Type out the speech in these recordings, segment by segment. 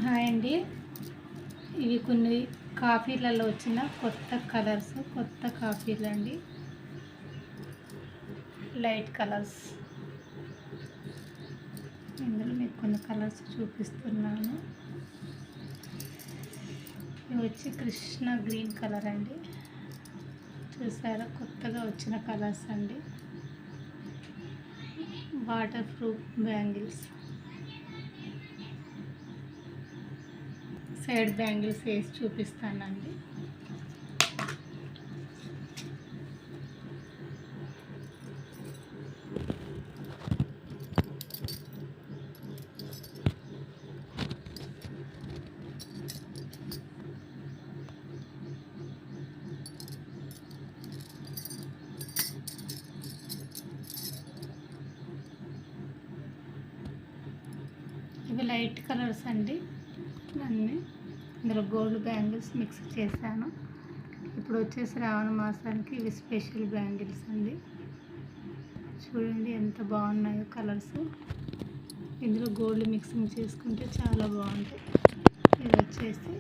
Hi అండి. ఇవి కొన్ని కాఫీలలో వచ్చిన కొత్త కలర్స్, కొత్త కాఫీలు అండి. Light colours. ఇందులో మీకు కొన్ని కలర్స్ చూపిస్తున్నాను. ఇవి వచ్చి కృష్ణ గ్రీన్ కలర్ అండి. చూసారా, కొత్తగా వచ్చిన కలర్స్ అండి. Water proof bangles. Side bangles వేసి చూపిస్తానండి. ఇవి లైట్ కలర్స్ అండి. అన్నీ ఇందులో గోల్డ్ బ్యాంగిల్స్ మిక్స్ చేశాను. ఇప్పుడు వచ్చే శ్రావణ మాసానికి ఇవి స్పెషల్ బ్యాంగిల్స్ అండి. చూడండి ఎంత బాగున్నాయో కలర్స్. ఇందులో గోల్డ్ మిక్సింగ్ చేసుకుంటే చాలా బాగుంటాయి. ఇది వచ్చేసి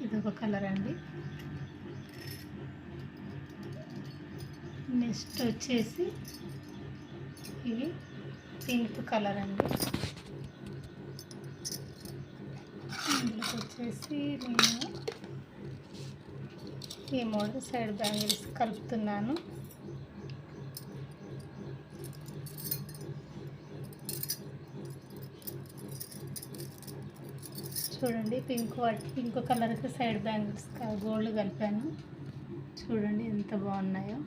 ఇదొక కలర్ అండి. నెక్స్ట్ వచ్చేసి ఇవి పింక్ కలర్ అండి. ఇందులోకి వచ్చేసి నేను ఈ మోడల్ సైడ్ బ్యాంగిల్స్ కలుపుతున్నాను. చూడండి, పింక్ కలర్కి సైడ్ బ్యాంగిల్స్ గోల్డ్ కలిపాను. చూడండి ఎంత బాగున్నాయో.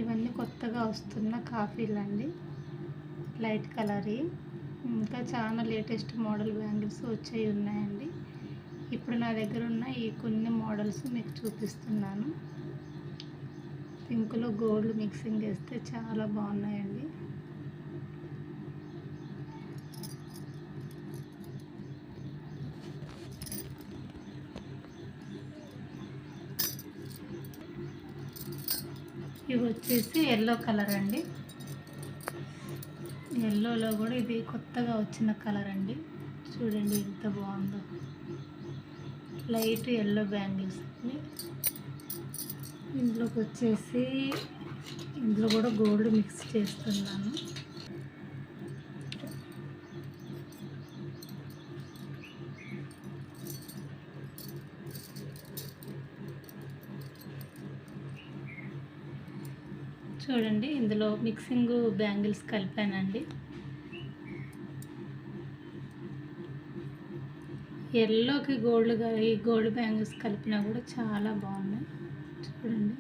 ఇవన్నీ కొత్తగా వస్తున్న కాఫీలు అండి. Light colour. ఇంకా చాలా లేటెస్ట్ మోడల్ బ్యాంగిల్స్ వచ్చాయి ఉన్నాయండి. ఇప్పుడు నా దగ్గర ఉన్న ఈ కొన్ని మోడల్స్ మీకు చూపిస్తున్నాను. పింక్లో గోల్డ్ మిక్సింగ్ వేస్తే చాలా బాగున్నాయండి. ఇవి వచ్చేసి ఎల్లో కలర్ అండి. ఎల్లోలో కూడా ఇది కొత్తగా వచ్చిన కలర్ అండి. చూడండి ఎంత బాగుందో. లైట్ ఎల్లో బ్యాంగిల్స్ అండి. ఇందులోకి వచ్చేసి ఇందులో కూడా గోల్డ్ మిక్స్ చేస్తున్నాను. చూడండి, ఇందులో మిక్సింగ్ బ్యాంగిల్స్ కలిపానండి. ఎల్లోకి గోల్డ్ బ్యాంగిల్స్ కలిపినా కూడా చాలా బాగున్నాయి. చూడండి.